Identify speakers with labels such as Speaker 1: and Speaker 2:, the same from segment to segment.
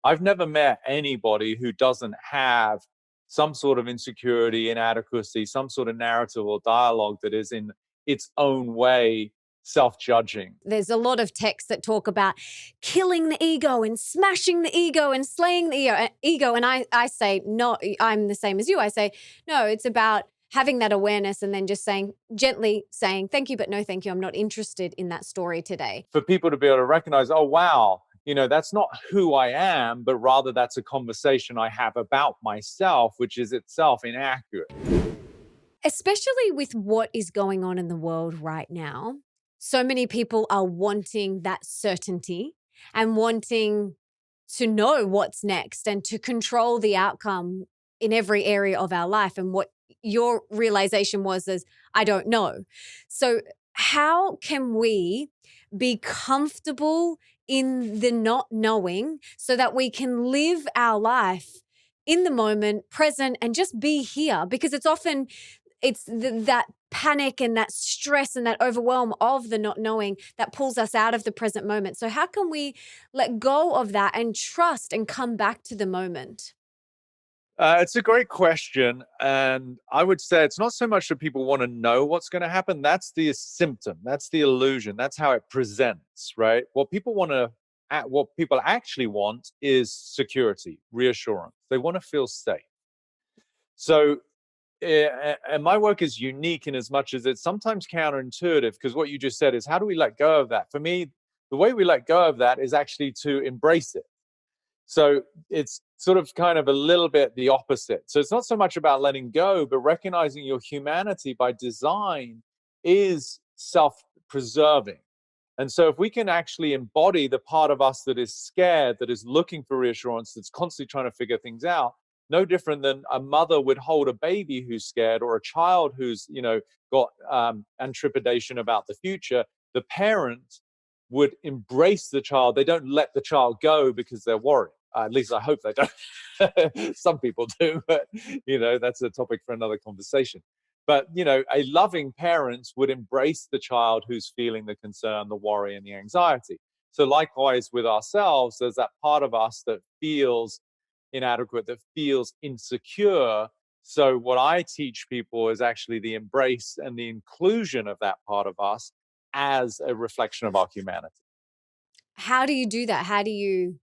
Speaker 1: I've never met anybody who doesn't have some sort of insecurity, inadequacy, some sort of narrative or dialogue that is in its own way self-judging.
Speaker 2: There's a lot of texts that talk about killing the ego and smashing the ego and slaying the ego. And I say, no, I'm the same as you. I say, no, it's about having that awareness and then just saying, gently saying, thank you, but no, thank you. I'm not interested in that story today.
Speaker 1: For people to be able to recognize, oh, wow, that's not who I am, but rather that's a conversation I have about myself, which is itself inaccurate.
Speaker 2: Especially with what is going on in the world right now. So many people are wanting that certainty and wanting to know what's next and to control the outcome in every area of our life. And what your realization was is, I don't know. So how can we be comfortable in the not knowing so that we can live our life in the moment, present, and just be here? Because it's often that panic and that stress and that overwhelm of the not knowing that pulls us out of the present moment. So how can we let go of that and trust and come back to the moment?
Speaker 1: It's a great question. And I would say it's not so much that people want to know what's going to happen. That's the symptom. That's the illusion. That's how it presents, right? What people actually want is security, reassurance. They want to feel safe. So, and my work is unique in as much as it's sometimes counterintuitive, because what you just said is, how do we let go of that? For me, the way we let go of that is actually to embrace it. So it's sort of kind of a little bit the opposite. So it's not so much about letting go, but recognizing your humanity by design is self-preserving. And so if we can actually embody the part of us that is scared, that is looking for reassurance, that's constantly trying to figure things out, no different than a mother would hold a baby who's scared, or a child who's, got trepidation about the future. The parent would embrace the child. They don't let the child go because they're worried. At least I hope they don't. Some people do, but that's a topic for another conversation. But a loving parent would embrace the child who's feeling the concern, the worry, and the anxiety. So likewise with ourselves, there's that part of us that feels inadequate, that feels insecure. So what I teach people is actually the embrace and the inclusion of that part of us as a reflection of our humanity.
Speaker 2: How do you do that? How do you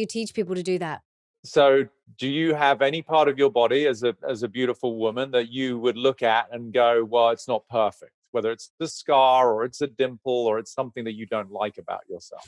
Speaker 2: teach people to do that?
Speaker 1: So do you have any part of your body as a beautiful woman that you would look at and go, well, it's not perfect, whether it's the scar or it's a dimple or it's something that you don't like about yourself?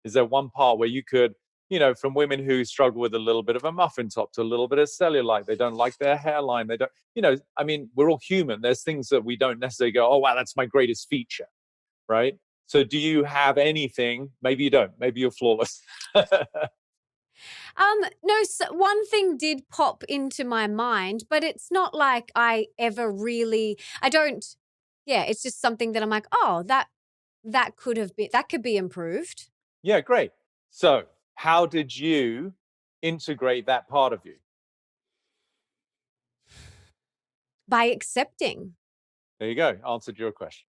Speaker 1: Is there one part where you could, from women who struggle with a little bit of a muffin top to a little bit of cellulite, they don't like their hairline, they don't, we're all human. There's things that we don't necessarily go, oh, wow, that's my greatest feature, right? So do you have anything? Maybe you don't. Maybe you're flawless.
Speaker 2: No, so one thing did pop into my mind, but it's not like I ever really, I don't, yeah, it's just something that I'm like, oh, that could be improved.
Speaker 1: Yeah, great. So how did you integrate that part of you?
Speaker 2: By accepting.
Speaker 1: There you go. Answered your question.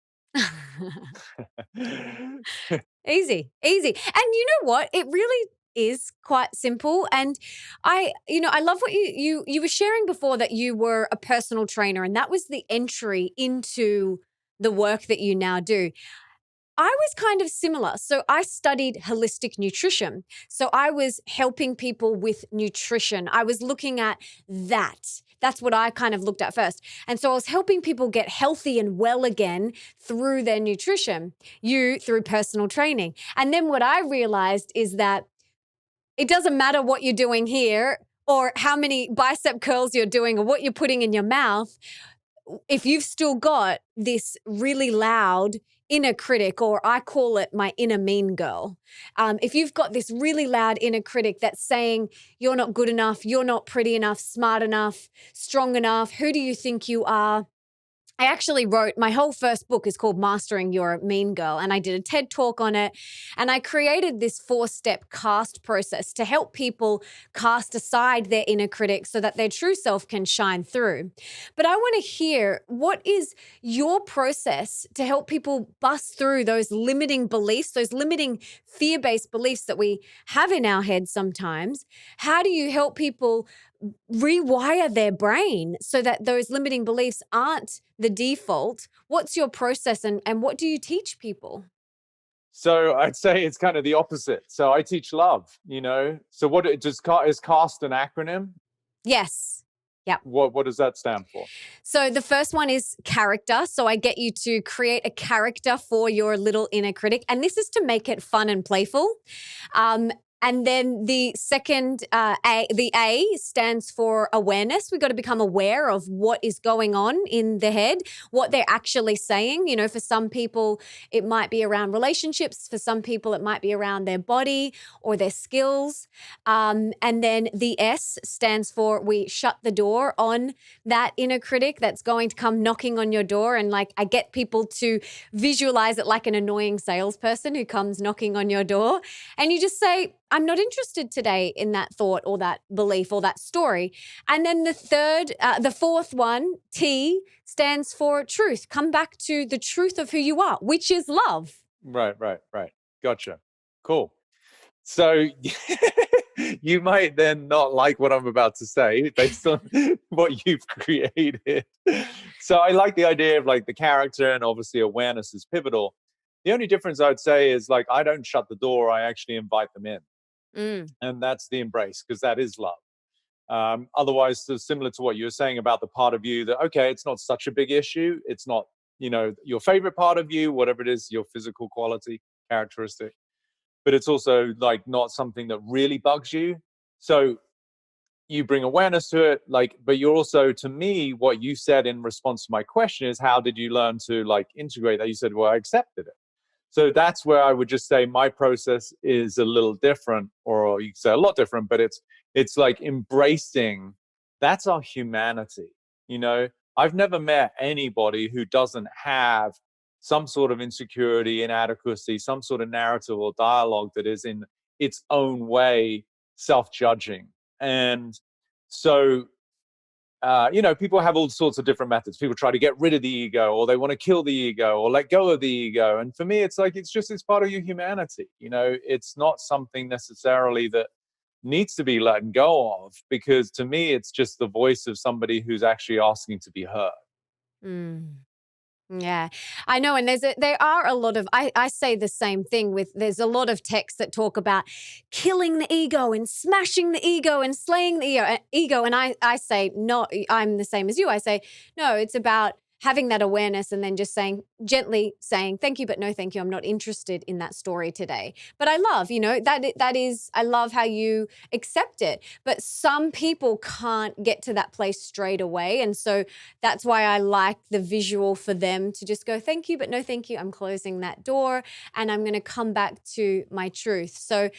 Speaker 2: Easy, easy. And you know what? It really is quite simple. And I love what you were sharing before, that you were a personal trainer and that was the entry into the work that you now do. I was kind of similar. So I studied holistic nutrition. So I was helping people with nutrition. I was looking at that. That's what I kind of looked at first. And so I was helping people get healthy and well again through their nutrition, through personal training. And then what I realized is that it doesn't matter what you're doing here or how many bicep curls you're doing or what you're putting in your mouth. If you've still got this really loud inner critic, or I call it my inner mean girl, if you've got this really loud inner critic that's saying you're not good enough, you're not pretty enough, smart enough, strong enough, who do you think you are? I actually wrote my whole first book is called Mastering Your Mean Girl, and I did a TED talk on it. And I created this 4-step cast process to help people cast aside their inner critic so that their true self can shine through. But I want to hear, what is your process to help people bust through those limiting beliefs, those limiting fear-based beliefs that we have in our heads sometimes? How do you help people rewire their brain so that those limiting beliefs aren't the default? What's your process, and what do you teach people?
Speaker 1: So I'd say it's kind of the opposite. So I teach love, So what it just is cast an acronym?
Speaker 2: Yes. Yep.
Speaker 1: What does that stand for?
Speaker 2: So the first one is character. So I get you to create a character for your little inner critic. And this is to make it fun and playful. Um, and then the second, the A stands for awareness. We've got to become aware of what is going on in the head, what they're actually saying. For some people, it might be around relationships. For some people, it might be around their body or their skills. And then the S stands for we shut the door on that inner critic that's going to come knocking on your door. And like, I get people to visualize it like an annoying salesperson who comes knocking on your door. And you just say, I'm not interested today in that thought or that belief or that story. And then the fourth one, T, stands for truth. Come back to the truth of who you are, which is love.
Speaker 1: Right. Gotcha. Cool. So you might then not like what I'm about to say based on what you've created. So I like the idea of like the character, and obviously awareness is pivotal. The only difference I would say is like I don't shut the door, I actually invite them in.
Speaker 2: Mm.
Speaker 1: And that's the embrace, because that is love. Otherwise, so similar to what you were saying about the part of you that, okay, it's not such a big issue. It's not, your favorite part of you, whatever it is, your physical quality, characteristic, but it's also like not something that really bugs you. So you bring awareness to it, like, but you're also, to me, what you said in response to my question is, how did you learn to like integrate that? You said, well, I accepted it. So that's where I would just say my process is a little different, or you could say a lot different, but it's like embracing that's our humanity. You know, I've never met anybody who doesn't have some sort of insecurity, inadequacy, some sort of narrative or dialogue that is in its own way self-judging. And so people have all sorts of different methods. People try to get rid of the ego, or they want to kill the ego, or let go of the ego. And for me, it's like, it's part of your humanity. It's not something necessarily that needs to be let go of, because to me, it's just the voice of somebody who's actually asking to be heard.
Speaker 2: Mm. Yeah, I know. And there are a lot of, I say the same thing there's a lot of texts that talk about killing the ego and smashing the ego and slaying the ego. And I say, no, I'm the same as you. I say, no, it's about having that awareness and then just gently saying, thank you, but no, thank you. I'm not interested in that story today. But I love, I love how you accept it. But some people can't get to that place straight away. And so that's why I like the visual for them to just go, thank you, but no, thank you. I'm closing that door and I'm going to come back to my truth. So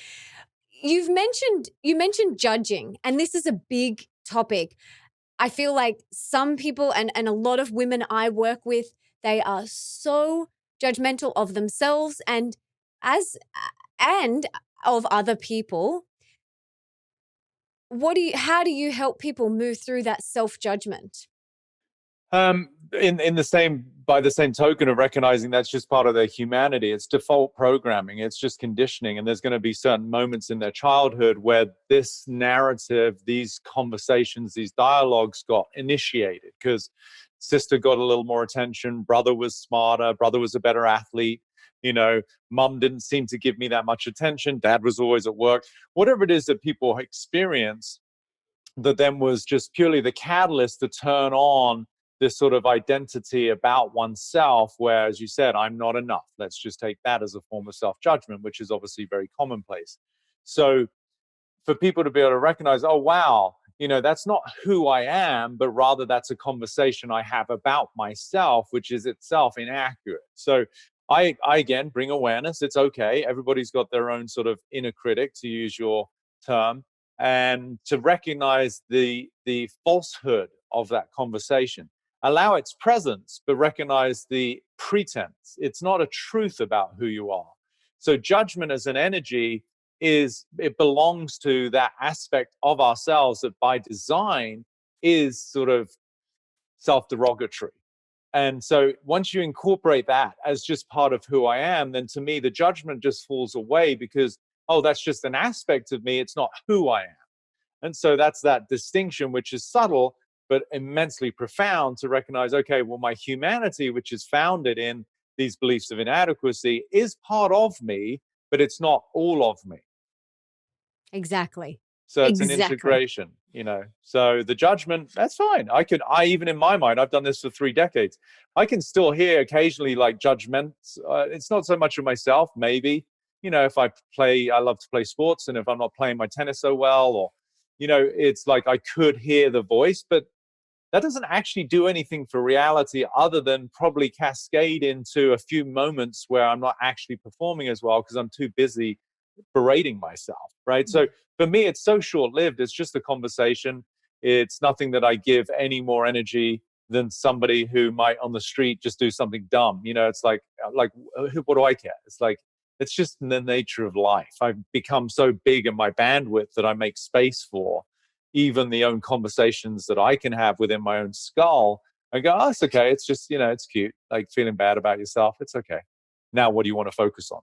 Speaker 2: you mentioned judging, and this is a big topic. I feel like some people and a lot of women I work with, they are so judgmental of themselves as and of other people. How do you help people move through that self-judgment?
Speaker 1: In the same by the same token of recognizing that's just part of their humanity, it's default programming, it's just conditioning, and there's going to be certain moments in their childhood where this narrative, these conversations, these dialogues got initiated because sister got a little more attention, brother was smarter, brother was a better athlete, mom didn't seem to give me that much attention, dad was always at work, whatever it is that people experience, that then was just purely the catalyst to turn on this sort of identity about oneself, where, as you said, I'm not enough. Let's just take that as a form of self-judgment, which is obviously very commonplace. So for people to be able to recognize, oh, wow, that's not who I am, but rather that's a conversation I have about myself, which is itself inaccurate. So I again bring awareness. It's okay. Everybody's got their own sort of inner critic, to use your term, and to recognize the falsehood of that conversation. allow its presence, but recognize the pretense. It's not a truth about who you are. So judgment as an energy it belongs to that aspect of ourselves that by design is sort of self-derogatory. And so once you incorporate that as just part of who I am, then to me, the judgment just falls away because, oh, that's just an aspect of me. It's not who I am. And so that's that distinction, which is subtle, but immensely profound to recognize, okay, well, my humanity, which is founded in these beliefs of inadequacy, is part of me, but it's not all of me.
Speaker 2: Exactly.
Speaker 1: So it's an
Speaker 2: Exactly.
Speaker 1: integration, you know. So the judgment, that's fine. I even in my mind, I've done this for 3 decades. I can still hear occasionally like judgments. It's not so much of myself, maybe. You know, if I love to play sports, and if I'm not playing my tennis so well, or, you know, it's like I could hear the voice, but that doesn't actually do anything for reality other than probably cascade into a few moments where I'm not actually performing as well because I'm too busy berating myself, right? So for me, it's so short lived. It's just a conversation. It's nothing that I give any more energy than somebody who might on the street just do something dumb. You know, it's like what do I care? It's like, it's just the nature of life. I've become so big in my bandwidth that I make space for even the own conversations that I can have within my own skull. I go, oh, it's okay. It's just, you know, it's cute. Like feeling bad about yourself. It's okay. Now, what do you want to focus on?